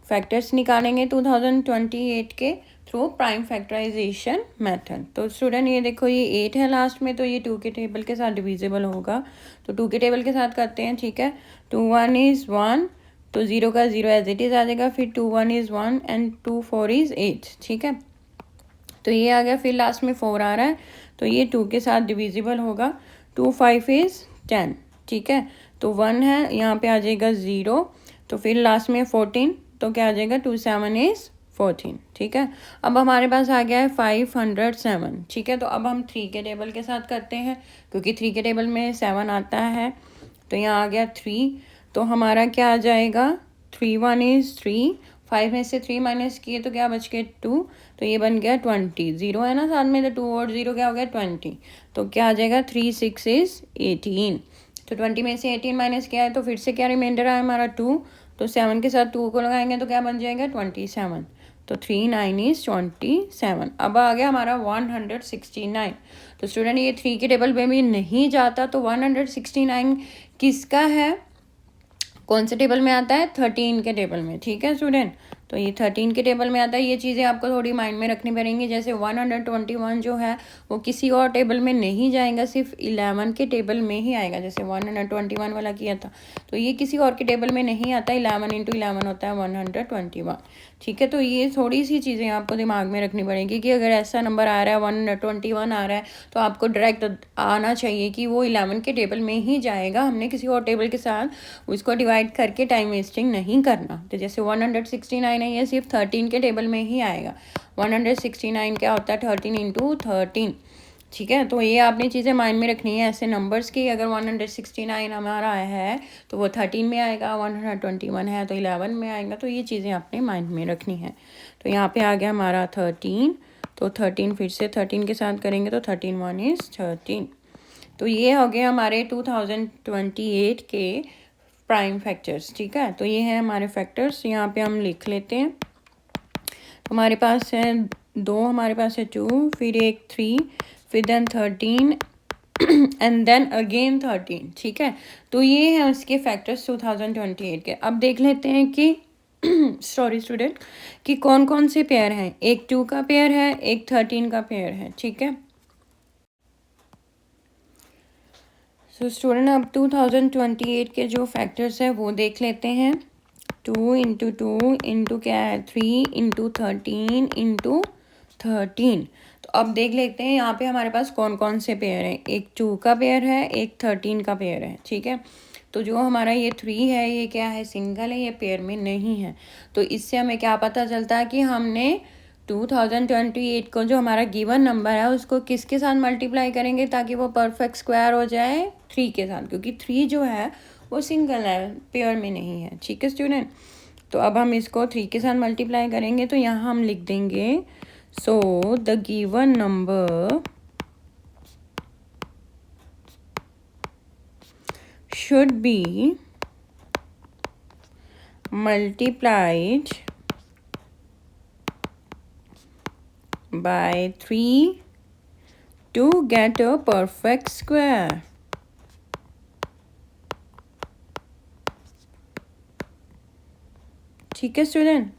फैक्टर्स निकालेंगे 2028 के थ्रू प्राइम फैक्टराइजेशन मेथड। तो स्टूडेंट ये देखो ये 8 है लास्ट में, तो ये 2 के टेबल के साथ डिविजिबल होगा, तो 2 के टेबल के साथ करते हैं। ठीक है, 2 1 इज़ 1, तो 0 का 0 एज इट इज़ आ जाएगा, फिर 2 1 इज़ 1 एंड 2 4 इज़ 8। ठीक है, तो ये आ गया, फिर लास्ट में 4 आ रहा है, तो ये 2 के साथ डिविजिबल होगा। 2 5 इज़ 10। ठीक है, तो 1 है, यहाँ पे आ जाएगा 0, तो फिर लास्ट में 14, तो क्या आ जाएगा 2 7 इज़ 14। ठीक है, अब हमारे पास आ गया है 507। ठीक है, तो अब हम 3 के टेबल के साथ करते हैं क्योंकि 3 के टेबल में 7 आता है, तो यहाँ आ गया 3, तो हमारा क्या आ जाएगा 3 1 इज़ 3, 5 में से 3 माइनस किए तो क्या बच गया 2, तो ये बन गया 20, 0 है ना साथ में, तो 2 और 0 क्या हो गया 20, तो क्या आ जाएगा 3 6 इज 18। तो 20 में से 18 माइनस किया है तो फिर से क्या रिमाइंडर आया हमारा 2, तो 7 के साथ 2 को लगाएंगे तो क्या बन जाएगा 27, तो 3 9 इज 27। अब आ गया हमारा 169। तो स्टूडेंट ये 3 के टेबल में भी नहीं जाता, तो 169 किसका है, कौन से टेबल में आता है, 13 के टेबल में। ठीक है स्टूडेंट, तो ये 13 के टेबल में आता है। ये चीज़ें आपको थोड़ी माइंड में रखनी पड़ेंगी। जैसे 121 जो है वो किसी और टेबल में नहीं जाएगा, सिर्फ 11 के टेबल में ही आएगा। जैसे 121 वाला किया था तो ये किसी और के टेबल में नहीं आता, 11 × 11 होता है 121। ठीक है, तो ये थोड़ी सी चीज़ें आपको दिमाग में रखनी पड़ेगी कि अगर ऐसा नंबर आ रहा है 121 आ रहा है तो आपको डायरेक्ट आना चाहिए कि वो 11 के टेबल में ही जाएगा। हमने किसी और टेबल के साथ उसको डिवाइड करके टाइम वेस्टिंग नहीं करना। तो जैसे 169 है, ये सिर्फ 13 के टेबल में ही आएगा। 169 क्या होता है 13 × 13। ठीक है, तो ये आपने चीज़ें माइंड में रखनी है ऐसे नंबर्स की। अगर 169 हमारा है तो वो 13 में आएगा, 121 है तो 11 में आएगा। तो ये चीज़ें आपने माइंड में रखनी है। तो यहाँ पे आ गया हमारा 13, तो 13 फिर से 13 के साथ करेंगे तो 13 1 इज 13। तो ये हो गया हमारे 2028 के प्राइम फैक्टर्स। ठीक है, तो ये हैं हमारे फैक्टर्स, यहाँ पे हम लिख लेते हैं। हमारे पास है 2, हमारे पास है 2, फिर एक 3, फिर देन 13 एंड देन अगेन 13। ठीक है, तो ये हैं उसके फैक्टर्स 2028 के। अब देख लेते हैं कि सॉरी स्टूडेंट कि कौन कौन से पेयर हैं। एक 2 का पेयर है, एक 13 का पेयर है। ठीक है, सो स्टूडेंट अब 2028 के जो फैक्टर्स है वो देख लेते हैं। 2 × 2 इंटू क्या है 3 × 13 × 13। तो अब देख लेते हैं यहाँ पे हमारे पास कौन कौन से पेयर हैं। एक 2 का पेयर है, एक 13 का पेयर है। ठीक है, तो जो हमारा ये 3 है ये क्या है, सिंगल है, ये पेयर में नहीं है। तो इससे हमें क्या पता चलता है कि हमने 2028 को जो हमारा गिवन नंबर है उसको किसके साथ मल्टीप्लाई करेंगे ताकि वो परफेक्ट स्क्वायर हो जाए 3 के साथ, क्योंकि 3 जो है वो सिंगल है, पेयर में नहीं है। ठीक है स्टूडेंट, तो अब हम इसको 3 के साथ मल्टीप्लाई करेंगे तो यहाँ हम लिख देंगे so the given number should be multiplied by 3 to get a perfect square. ठीक है स्टूडेंट,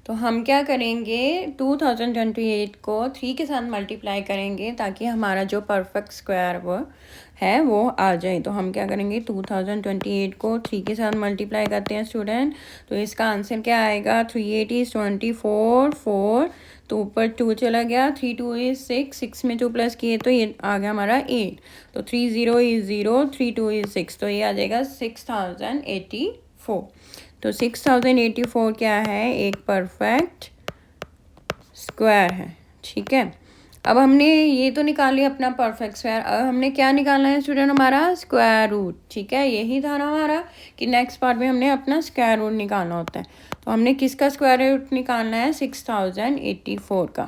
तो हम क्या करेंगे 2028 को 3 के साथ मल्टीप्लाई करेंगे ताकि हमारा जो परफेक्ट स्क्वायर वो है वो आ जाए। तो हम क्या करेंगे 2028 को 3 के साथ मल्टीप्लाई करते हैं स्टूडेंट। तो इसका आंसर क्या आएगा 3 8 इज 24, 4 तो ऊपर 2 चला गया, 3 2 इज 6, 6 में 2 प्लस किए तो ये आ गया हमारा 8। तो 3 0 इज 0, 3 2 इज 6, तो ये आ जाएगा 6084। तो 6084 क्या है, एक परफेक्ट स्क्वायर है। ठीक है, अब हमने ये तो निकाल लिया अपना परफेक्ट स्क्वायर। अब हमने क्या निकालना है स्टूडेंट, हमारा स्क्वायर रूट। ठीक है, यही था ना हमारा कि नेक्स्ट पार्ट में हमने अपना स्क्वायर रूट निकालना होता है। तो हमने किसका स्क्वायर रूट निकालना है 6084 का।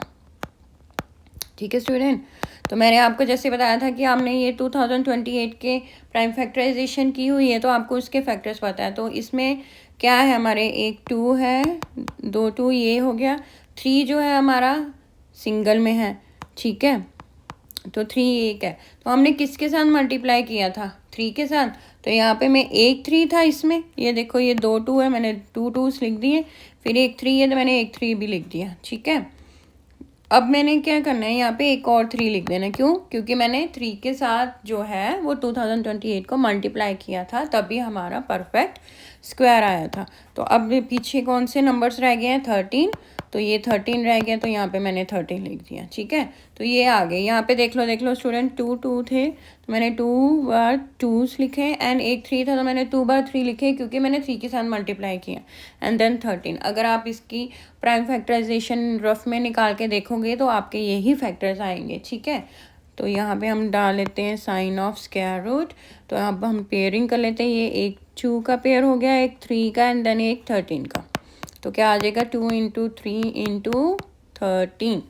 ठीक है स्टूडेंट, तो मैंने आपको जैसे बताया था कि आपने ये 2028 के प्राइम फैक्टराइजेशन की हुई है तो आपको उसके फैक्टर्स पता है। तो इसमें क्या है हमारे, एक 2 है, 2 2 ये हो गया, 3 जो है हमारा सिंगल में है। ठीक है, तो 3 एक है, तो हमने किसके साथ मल्टीप्लाई किया था 3 के साथ। तो यहाँ पे मैं एक 3 था इसमें, ये देखो ये 2 2 है, मैंने 2 2s लिख दिए, फिर एक 3 है तो मैंने एक 3 भी लिख दिया। ठीक है, अब मैंने क्या करना है यहाँ पे एक और 3 लिख देना। क्यों, क्योंकि मैंने 3 के साथ जो है वो 2028 को मल्टीप्लाई किया था तभी हमारा परफेक्ट स्क्वायर आया था। तो अब पीछे कौन से नंबर्स रह गए हैं 13, तो ये 13 रह गया तो यहाँ पे मैंने 13 लिख दिया। ठीक है, तो ये आ गए। यहाँ पे देख लो स्टूडेंट 2 2 थे तो मैंने 2 बार 2s लिखे एंड एक 3 था तो मैंने 2 बार 3 लिखे क्योंकि मैंने 3 के साथ मल्टीप्लाई किया एंड देन 13। अगर आप इसकी प्राइम फैक्टराइजेशन रफ में निकाल के देखोगे तो आपके यही फैक्टर्स आएंगे। ठीक है, तो यहाँ पे हम डाल लेते हैं साइन ऑफ स्क्वायर रूट। तो अब हम पेयरिंग कर लेते हैं, ये एक 2 का पेयर हो गया, एक 3 का एंड देन एक 13 का। तो क्या आ जाएगा 2 इंटू 3 इंटू 13।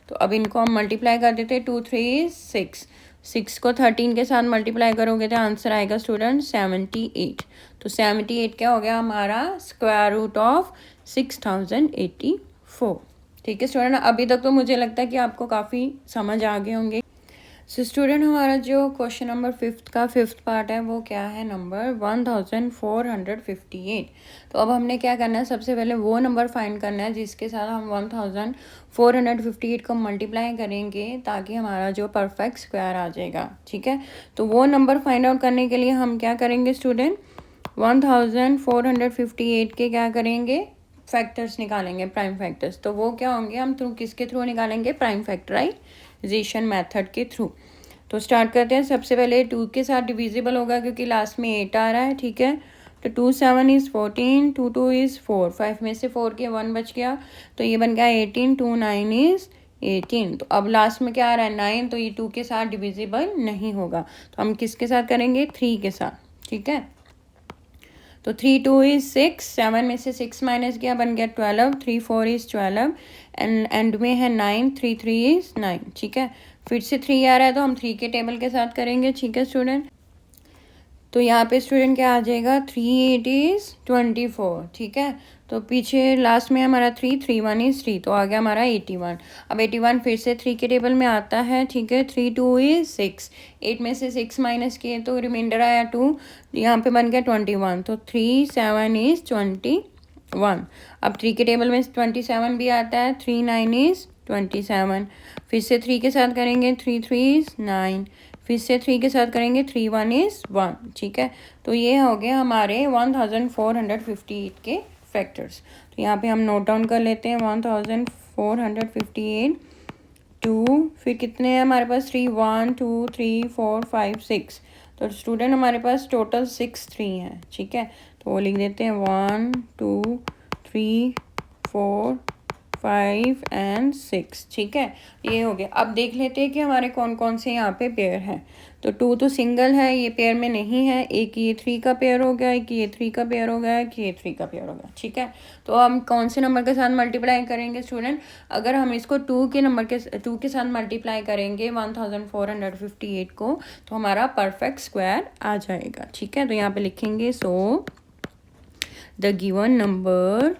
तो अब इनको हम मल्टीप्लाई कर देते हैं, 2 3 6, 6 को 13 के साथ मल्टीप्लाई करोगे तो आंसर आएगा स्टूडेंट 78। तो 78 क्या हो गया हमारा स्क्वायर रूट ऑफ 6084। ठीक है स्टूडेंट, अभी तक तो मुझे लगता है कि आपको काफ़ी समझ आ गए होंगे। सो स्टूडेंट, हमारा जो क्वेश्चन नंबर 5 का 5th पार्ट है वो क्या है, नंबर 1458। तो अब हमने क्या करना है, सबसे पहले वो नंबर फाइंड करना है जिसके साथ हम 1458 को मल्टीप्लाई करेंगे ताकि हमारा जो परफेक्ट स्क्वायर आ जाएगा। ठीक है, तो वो नंबर फाइंड आउट करने के लिए हम क्या करेंगे स्टूडेंट, 1458 के क्या करेंगे, फैक्टर्स निकालेंगे, प्राइम फैक्टर्स। तो वो क्या होंगे, हम किसके थ्रू निकालेंगे, प्राइम फैक्टराइजेशन मेथड के थ्रू। तो स्टार्ट करते हैं। सबसे पहले 2 के साथ डिविजिबल होगा क्योंकि लास्ट में 8 आ रहा है। ठीक है, तो 2 7 इज़ 14, 2 2 इज़ 4, 5 में से 4 के 1 बच गया, तो ये बन गया 18, 2 9 इज़ 18। तो अब लास्ट में क्या आ रहा है 9, तो ये 2 के साथ डिविजिबल नहीं होगा, तो हम किसके साथ करेंगे, 3 के साथ। ठीक है, तो 3 2 इज़ 6, 7 में से 6 माइनस किया, बन गया 12, 3 4 इज़ 12 एंड में है 9, 3 3 इज़ 9। ठीक है, फिर से 3 आ रहा है तो हम 3 के टेबल के साथ करेंगे। ठीक है स्टूडेंट, तो यहाँ पे स्टूडेंट क्या आ जाएगा, 3 8 इज़ 24। ठीक है, तो पीछे लास्ट में हमारा 3 3 1 इज़ 3, तो आ गया हमारा 81। अब 81 फिर से 3 के टेबल में आता है। ठीक है, 3 2 इज़ 6, 8 में से 6 माइनस किए तो रिमाइंडर आया 2, यहाँ पे बन गया 21, तो 3 7 इज़ 21। अब 3 के टेबल में 27 भी आता है, 3 9 इज़ 27, फिर से 3 के साथ करेंगे, 3 3 इज़ 9, फिर से 3 के साथ करेंगे, 3 1 इज़ 1। ठीक है, तो ये हो गया हमारे 1458 के फैक्टर्स। तो यहाँ पे हम नोट डाउन कर लेते हैं, 1458, 2, फिर कितने हैं हमारे पास, 3 1 2 3 4 5 6। तो स्टूडेंट हमारे पास टोटल 6 3 हैं। ठीक है, तो वो लिख देते हैं 1 2 3 4 5 एंड 6। ठीक है, ये हो गया। अब देख लेते हैं कि हमारे कौन कौन से यहाँ पे पेयर हैं। तो 2 तो सिंगल है, ये पेयर में नहीं है, एक ये 3 का पेयर हो गया, एक ये 3 का पेयर हो गया, एक ये 3 का पेयर हो गया। ठीक है, तो हम कौन से नंबर के साथ मल्टीप्लाई करेंगे स्टूडेंट, अगर हम इसको 2 के साथ मल्टीप्लाई करेंगे 1458 को, तो हमारा परफेक्ट स्क्वायर आ जाएगा। ठीक है, तो यहाँ पे लिखेंगे, so the given number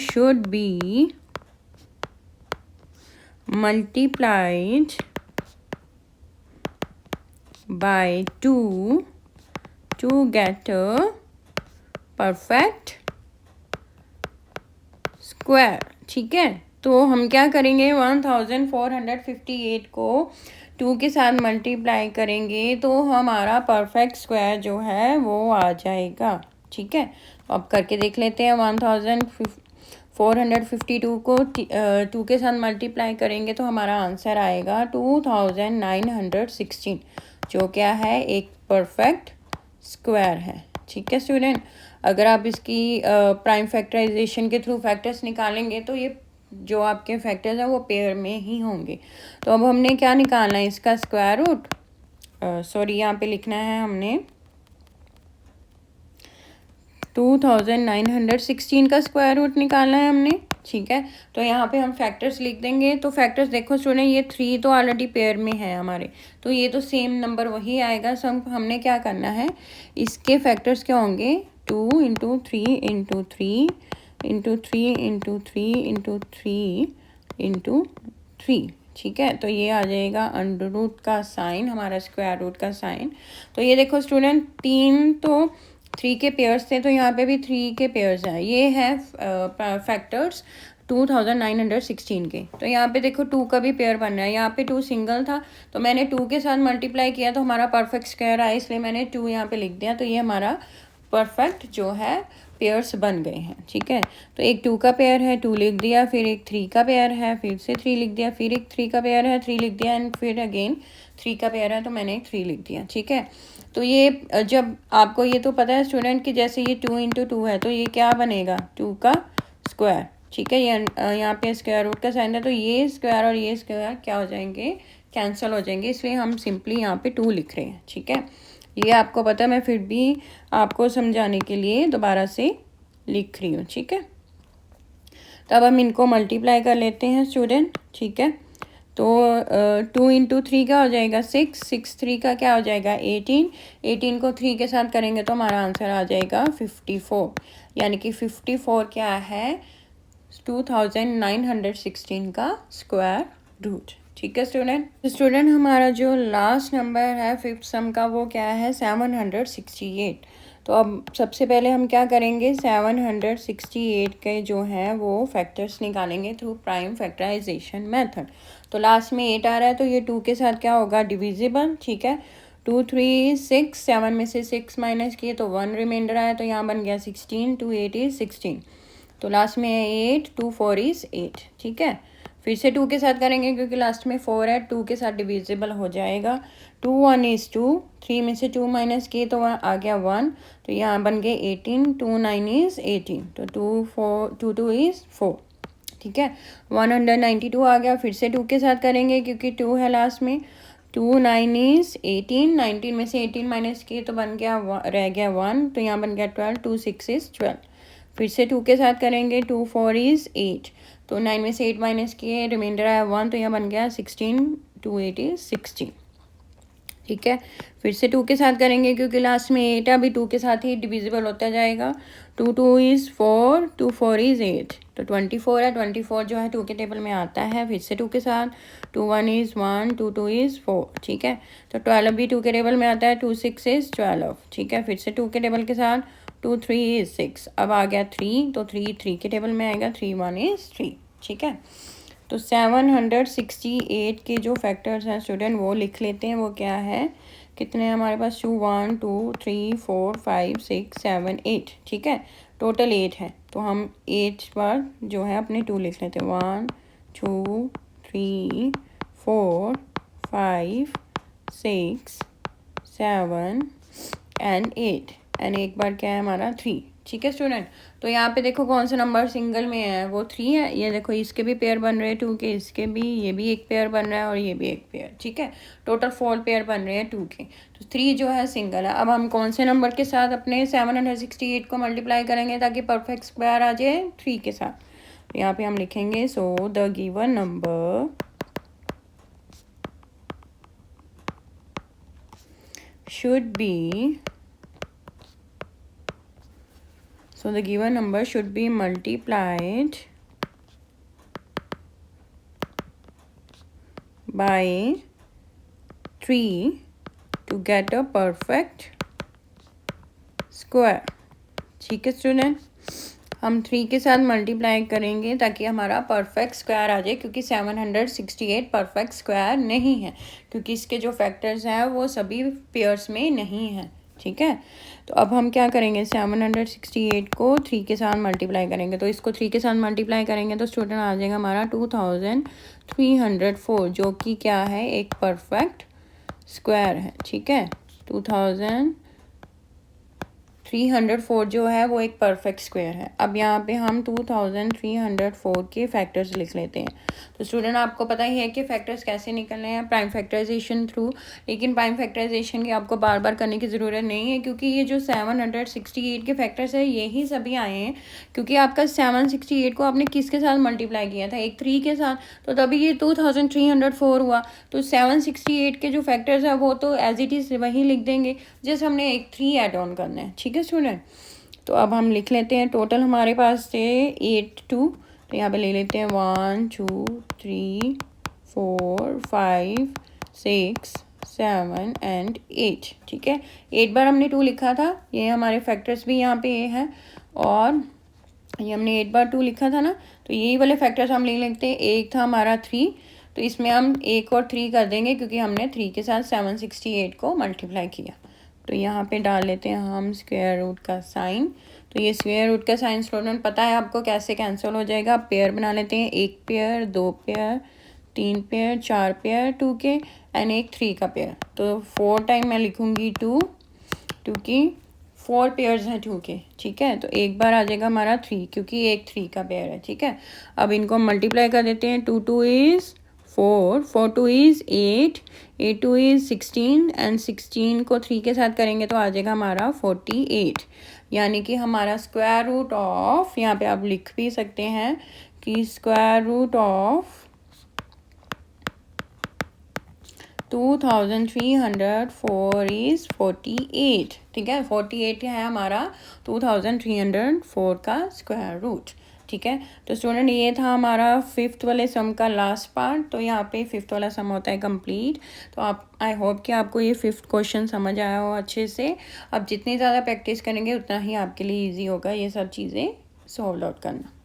should be multiplied by 2 to get a perfect square। ठीक है, तो हम क्या करेंगे, 1458 को 2 के साथ मल्टीप्लाई करेंगे तो हमारा परफेक्ट स्क्वायर जो है वो आ जाएगा। ठीक है, अब करके देख लेते हैं। 1452 को 2 के साथ मल्टीप्लाई करेंगे तो हमारा आंसर आएगा 2916, जो क्या है, एक परफेक्ट स्क्वायर है। ठीक है स्टूडेंट, अगर आप इसकी प्राइम फैक्टराइजेशन के थ्रू फैक्टर्स निकालेंगे तो ये जो आपके फैक्टर्स हैं वो पेयर में ही होंगे। तो अब हमने क्या निकालना है, इसका स्क्वायर रूट, सॉरी यहाँ पे लिखना है हमने 2916 का स्क्वायर रूट निकालना है हमने। ठीक है, तो यहाँ पे हम फैक्टर्स लिख देंगे। तो फैक्टर्स देखो स्टूडेंट, ये 3 तो ऑलरेडी पेयर में है हमारे, तो ये तो सेम नंबर वही आएगा। सो हमने क्या करना है, इसके फैक्टर्स क्या होंगे, 2 into 3 into 3 into 3 into 3 into 3 into 3। ठीक है, तो ये आ जाएगा अंडर रूट का साइन, हमारा स्क्वायर रूट का साइन। तो ये देखो स्टूडेंट, 3 तो 3 के पेयर्स थे, तो यहाँ पे भी 3 के पेयर्स हैं। ये है फैक्टर्स 2916 के। तो यहाँ पे देखो 2 का भी पेयर बन रहा है, यहाँ पे 2 सिंगल था तो मैंने 2 के साथ मल्टीप्लाई किया तो हमारा परफेक्ट स्क्वायर आया, इसलिए मैंने 2 यहाँ पे लिख दिया। तो ये हमारा परफेक्ट जो है पेयर्स बन गए हैं। ठीक है, तो एक 2 का पेयर है, 2 लिख दिया, फिर एक 3 का पेयर है, फिर से 3 लिख दिया, फिर एक 3 का पेयर है, 3 लिख दिया, एंड फिर अगेन 3 का पेयर है तो मैंने एक 3 लिख दिया। ठीक है, तो ये जब आपको ये तो पता है स्टूडेंट कि जैसे ये 2 इंटू 2 है तो ये क्या बनेगा, 2 का स्क्वायर। ठीक है। यहाँ पे स्क्वायर रूट का साइन है, तो ये स्क्वायर और ये स्क्वायर क्या हो जाएंगे, कैंसिल हो जाएंगे, इसलिए हम सिंपली यहाँ पे 2 लिख रहे हैं। ठीक है, ये आपको पता है, मैं फिर भी आपको समझाने के लिए दोबारा से लिख रही हूँ। ठीक है, तो अब हम इनको मल्टीप्लाई कर लेते हैं स्टूडेंट। ठीक है, तो 2 इंटू 3 क्या हो जाएगा 6, 6 3 का क्या हो जाएगा 18, 18 को 3 के साथ करेंगे तो हमारा आंसर आ जाएगा 54, यानी कि 54 क्या है 2916 का स्क्वायर रूट। ठीक है स्टूडेंट हमारा जो लास्ट नंबर है फिफ्थ सम का वो क्या है 768। तो अब सबसे पहले हम क्या करेंगे 768 के जो हैं वो फैक्टर्स निकालेंगे थ्रू प्राइम फैक्टराइजेशन मेथड। तो लास्ट में 8 आ रहा है तो ये 2 के साथ क्या होगा डिविजिबल। ठीक है, 2 3 6, 7 में से 6 माइनस किए तो 1 रिमाइंडर आया, तो यहाँ बन गया 16, 2 8 इज 16, तो लास्ट में है 8, 2 4 इज 8। ठीक है, फिर से 2 के साथ करेंगे क्योंकि लास्ट में 4 है, 2 के साथ डिविजिबल हो जाएगा। 2 1 इज 2, 3 में से 2 माइनस किए तो आ गया 1, तो यहाँ बन गए 18, 2 9 इज 18, तो 2 2 इज 4। ठीक है, 192 आ गया, फिर से 2 के साथ करेंगे क्योंकि 2 है लास्ट में। 2 9 इज 18, 19 में से 18 माइनस किए तो बन गया रह गया 1, तो यहाँ बन गया 12, 2 6 इज 12। फिर से 2 के साथ करेंगे, 2 4 इज 8, तो 9 में से 8 माइनस किए रिमाइंडर आया 1, तो यहाँ बन गया 16, 2 8 इज 16। ठीक है, फिर से 2 के साथ करेंगे क्योंकि लास्ट में 8 है, अभी 2 के साथ ही डिविजिबल होता जाएगा। 2 2 इज़ 4, 2 4 इज़ 8, तो 24 है, 24 जो है 2 के टेबल में आता है। फिर से 2 के साथ 2 1 इज़ 1, 2 2 इज़ 4। ठीक है, तो 12 भी 2 के टेबल में आता है, 2 6 इज़ 12। ठीक है, फिर से 2 के टेबल के साथ 2 3 इज़ 6, अब आ गया 3, तो 3 के टेबल में आएगा, 3 1 इज़ 3। ठीक है, तो 768 के जो फैक्टर्स हैं स्टूडेंट वो लिख लेते हैं। वो क्या है, कितने हैं हमारे पास 2 1 2 3 4 5 6 7 8। ठीक है, टोटल 8 है, तो हम 8 बार जो है अपने 2 लिख लेते हैं। 1 2 3 4 5 6 7 एंड 8, एंड एक बार क्या है हमारा 3। ठीक है स्टूडेंट, तो यहाँ पे देखो कौन सा नंबर सिंगल में है, वो 3 है। ये देखो इसके भी पेयर बन रहे हैं 2 के, इसके भी, ये भी एक पेयर बन रहा है और ये भी एक पेयर। ठीक है, टोटल 4 पेयर बन रहे हैं 2 के, तो 3 जो है सिंगल है। अब हम कौन से नंबर के साथ अपने 768 को मल्टीप्लाई करेंगे ताकि परफेक्ट स्क्वायर आ जाए 3 के साथ। तो यहाँ पे हम लिखेंगे so the given number should be, so the given number should be multiplied by 3 to get a perfect square। ठीक है स्टूडेंट, हम 3 के साथ मल्टीप्लाई करेंगे ताकि हमारा परफेक्ट स्क्वायर आ जाए, क्योंकि 768 परफेक्ट स्क्वायर नहीं है क्योंकि इसके जो फैक्टर्स हैं वो सभी पेयर्स में नहीं हैं। ठीक है, तो अब हम क्या करेंगे 768 को 3 के साथ मल्टीप्लाई करेंगे, तो इसको 3 के साथ मल्टीप्लाई करेंगे तो स्टूडेंट आ जाएगा हमारा 2304, जो कि क्या है एक परफेक्ट स्क्वायर है। ठीक है, 2304 जो है वो एक परफेक्ट स्क्वायर है। अब यहाँ पे हम 2304 के फैक्टर्स लिख लेते हैं। तो स्टूडेंट आपको पता ही है कि फैक्टर्स कैसे निकलने हैं, प्राइम फैक्टराइजेशन थ्रू। लेकिन प्राइम फैक्टराइजेशन की आपको बार बार करने की ज़रूरत नहीं है, क्योंकि ये जो 768 के फैक्टर्स है यही सभी आए हैं क्योंकि आपका 768 को आपने किसके साथ मल्टीप्लाई किया था, एक 3 के साथ, तो तभी ये 2304 हुआ। तो 768 के जो फैक्टर्स है वो तो एज इट इज़ वही लिख देंगे, जैसे हमने एक 3 ऐड ऑन करना है। ठीक है स्टूडेंट, तो अब हम लिख लेते हैं। टोटल हमारे पास थे 8 2, तो यहाँ पे ले लेते हैं 1 2 3 4 5 6 7 एंड 8। ठीक है, 8 बार हमने 2 लिखा था, ये हमारे फैक्टर्स भी यहाँ पे ये हैं, और ये हमने 8 बार 2 लिखा था ना, तो यही वाले फैक्टर्स हम ले लेते हैं। एक था हमारा 3, तो इसमें हम 1 और 3 कर देंगे क्योंकि हमने 3 के साथ 768 को मल्टीप्लाई किया। तो यहाँ पे डाल लेते हैं हम स्क्वायर रूट का साइन। तो ये स्क्वायर रूट का साइन स्टूडेंट पता है आपको कैसे कैंसिल हो जाएगा, पेयर बना लेते हैं, 1 पेयर 2 पेयर 3 पेयर 4 पेयर 2 के एंड एक 3 का पेयर। तो 4 टाइम मैं लिखूँगी 2 क्योंकि 4 पेयर्स हैं 2 के, ठीक है। तो एक बार आ जाएगा हमारा 3, क्योंकि एक 3 का पेयर है, ठीक है। अब इनको मल्टीप्लाई कर देते हैं। 2 2 इज़ 4, 4 2 इज़ 8, 8 2 इज़ 16 एंड 16 को 3 के साथ करेंगे तो आ जाएगा हमारा 48। यानी कि हमारा स्क्वायर रूट ऑफ, यहाँ पे आप लिख भी सकते हैं कि स्क्वायर रूट ऑफ 2304 इज़ 48, ठीक है। 48 है हमारा 2304 का स्क्वायर रूट, ठीक है। तो स्टूडेंट ये था हमारा 5th वाले सम का लास्ट पार्ट। तो यहाँ पे 5th वाला सम होता है कंप्लीट। तो आप, आई होप कि आपको ये 5th क्वेश्चन समझ आया हो अच्छे से। अब जितनी ज़्यादा प्रैक्टिस करेंगे उतना ही आपके लिए ईजी होगा ये सब चीज़ें सॉल्व आउट करना।